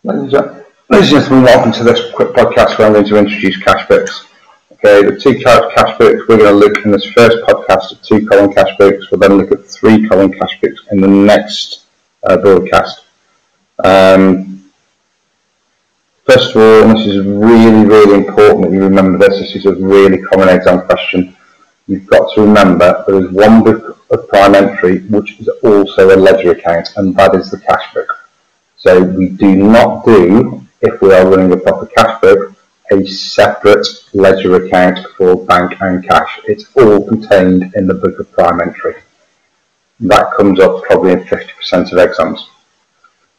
Ladies and gentlemen, welcome to this quick podcast where I'm going to introduce CashBooks. Okay, the two CashBooks, we're going to look in this first podcast at 2 column CashBooks. We'll then look at 3 column CashBooks in the next broadcast. First of all, and this is really important that you remember this is a really common exam question. You've got to remember there is one book of prime entry which is also a ledger account, and that is the CashBook. So we do not do, if we are running a proper cash book, a separate ledger account for bank and cash. It's all contained in the book of prime entry. That comes up probably in 50% of exams.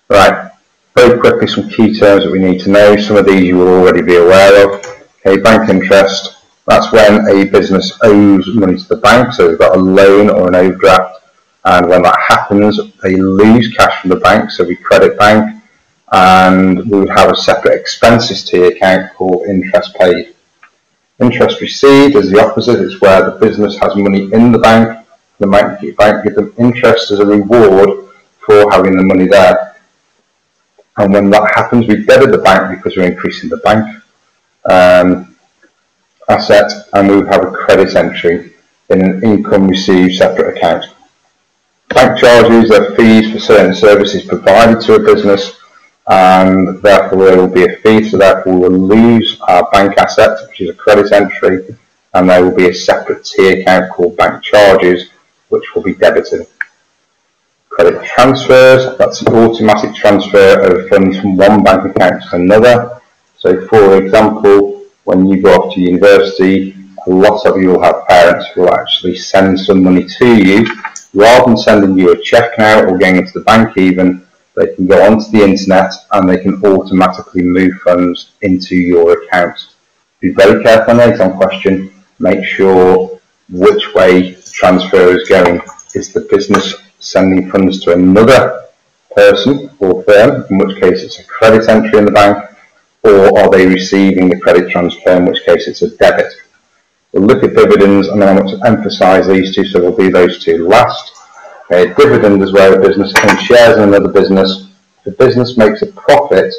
Right, very quickly some key terms that we need to know. Some of these you will already be aware of. Okay, bank interest, that's when a business owes money to the bank, so they've got a loan or an overdraft. And when that happens, they lose cash from the bank, so we credit bank, and we would have a separate expenses T account called interest paid. Interest received is the opposite. It's where the business has money in the bank. The bank give them interest as a reward for having the money there. And when that happens, we debit the bank because we're increasing the bank asset, and we would have a credit entry in an income received separate account. Bank charges are fees for certain services provided to a business, and therefore there will be a fee, so therefore we will lose our bank asset, which is a credit entry, and there will be a separate T account called bank charges, which will be debited. Credit transfers, that's the automatic transfer of funds from one bank account to another. So for example, when you go off to university, a lot of you will have parents who will actually send some money to you. Rather than sending you a cheque now or going into the bank even, they can go onto the internet and they can automatically move funds into your account. Be very careful on the exam question. Make sure which way the transfer is going. Is the business sending funds to another person or firm, in which case it's a credit entry in the bank, or are they receiving the credit transfer, in which case it's a debit? We'll look at dividends, and then I want to emphasise these two, so we'll do those two last. Okay, dividend is where a business owns shares in another business. If the business makes a profit,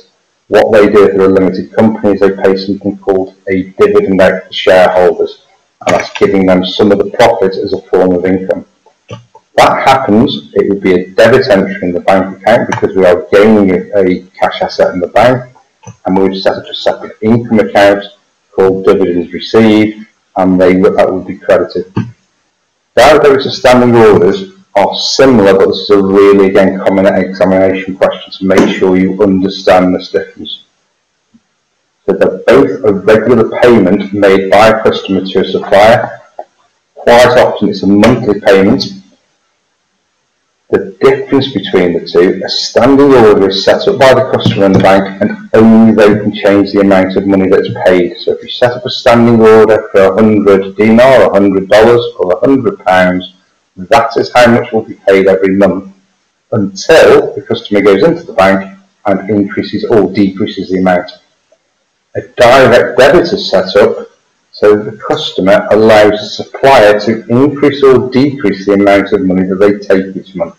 what they do if they're a limited company is they pay something called a dividend out to shareholders, and that's giving them some of the profit as a form of income. If that happens, it would be a debit entry in the bank account because we are gaining a cash asset in the bank, and we would set up a separate income account called dividends received, and that would be credited. Direct debits and standing orders are similar, but this is a really, again, common examination question, so make sure you understand this difference. So they're both a regular payment made by a customer to a supplier. Quite often it's a monthly payment. The difference between the two, a standing order is set up by the customer in the bank, and only they can change the amount of money that's paid. So if you set up a standing order for 100 dinar or $100 or £100, that is how much will be paid every month until the customer goes into the bank and increases or decreases the amount. A direct debit is set up so the customer allows the supplier to increase or decrease the amount of money that they take each month.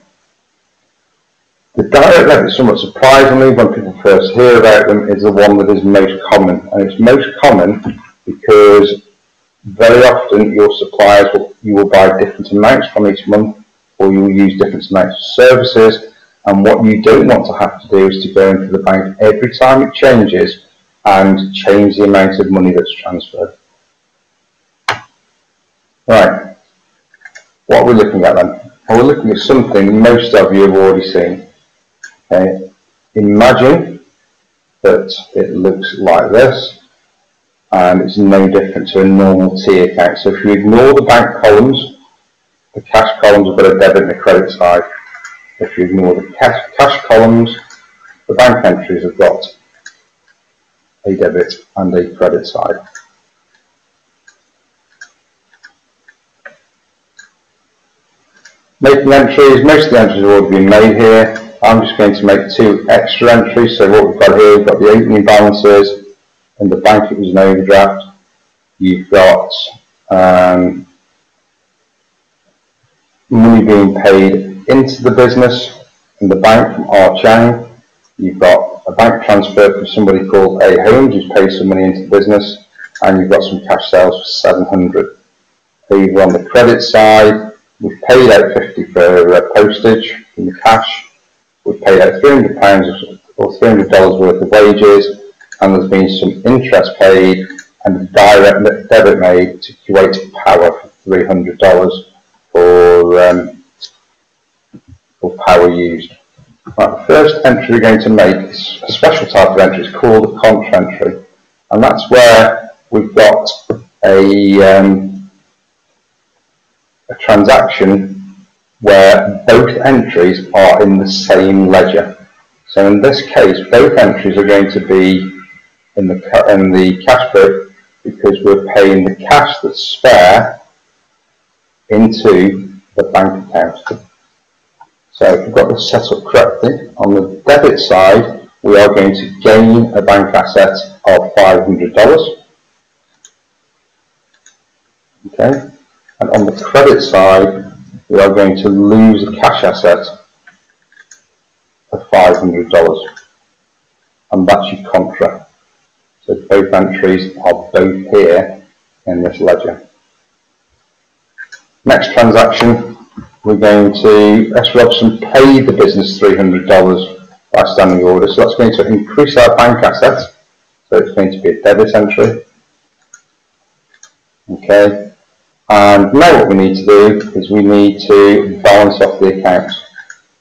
The direct debit, somewhat surprisingly, when people first hear about them, is the one that is most common. And it's most common because very often your suppliers you will buy different amounts from each month, or you will use different amounts of services, and what you don't want to have to do is to go into the bank every time it changes and change the amount of money that's transferred. Right, what are we looking at then? Well, we're looking at something most of you have already seen. Okay. Imagine that it looks like this, and it's no different to a normal T account. So if you ignore the bank columns, the cash columns have got a debit and a credit side. If you ignore the cash columns, the bank entries have got a debit and a credit side. Making entries, most of the entries have already been made here. I'm just going to make 2 extra entries. So what we've got here, we've got the opening balances. In the bank it was an overdraft. You've got money being paid into the business in the bank from Archang. You've got a bank transfer from somebody called A Homes who's paid some money into the business, and you've got some cash sales for 700. Over on the credit side, we've paid out 50 for postage from the cash. We've paid out £300 or $300 worth of wages, and there's been some interest paid and a direct debit made to Kuwait Power for $300 for power used. Right, the first entry we're going to make is a special type of entry. It's called a contra entry, and that's where we've got a transaction where both entries are in the same ledger. So in this case, both entries are going to be in the cash book because we're paying the cash that's spare into the bank account. So if we've got this set up correctly, on the debit side, we are going to gain a bank asset of $500. Okay, and on the credit side, we are going to lose a cash asset of $500, and that's your contra. So both entries are both here in this ledger. Next transaction, we're going to, S. Robson paid the business $300 by standing order, so that's going to increase our bank asset, so it's going to be a debit entry. Okay, and now what we need to do is we need to balance off the account.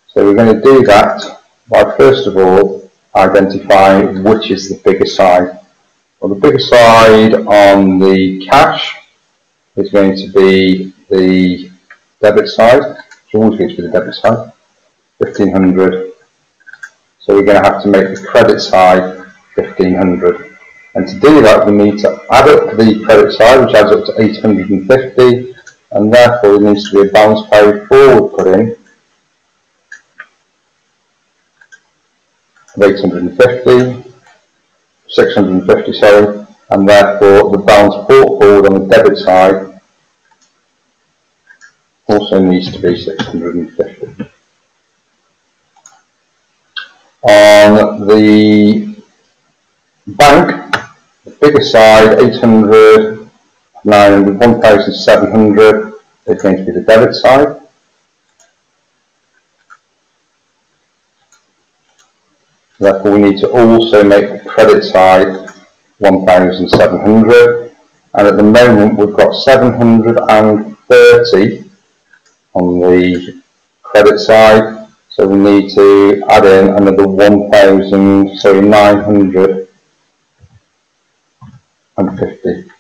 So we're going to do that by first of all identifying which is the bigger side. Well, the bigger side on the cash is going to be the debit side. It's always going to be the debit side, 1500. So we're going to have to make the credit side 1500. And to do that, we need to add up the credit side, which adds up to 850, and therefore there needs to be a balance carry forward put in of 850, 650, sorry, and therefore the balance brought forward on the debit side also needs to be 650. On the bank, the bigger side, 800, 900, 1,700 is going to be the debit side. Therefore, we need to also make the credit side 1,700, and at the moment we've got 730 on the credit side, so we need to add in another 950.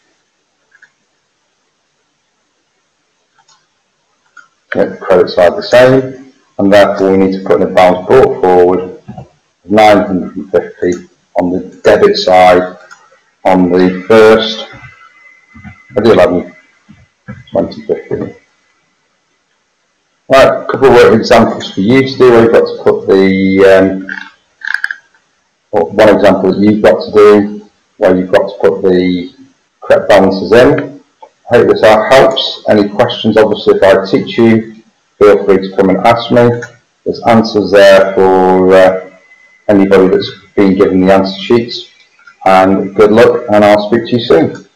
Make the credit side the same, and therefore we need to put in a balance brought forward of 950 on the debit side on the 1st of the 11th, 2015. Right, a couple of work examples for you to do. We've got to put the one example that you've got to do where you've got to put the correct balances in. I hope this helps. Any questions, obviously, if I teach you, feel free to come and ask me. There's answers there for anybody that's been given the answer sheets. And good luck, and I'll speak to you soon.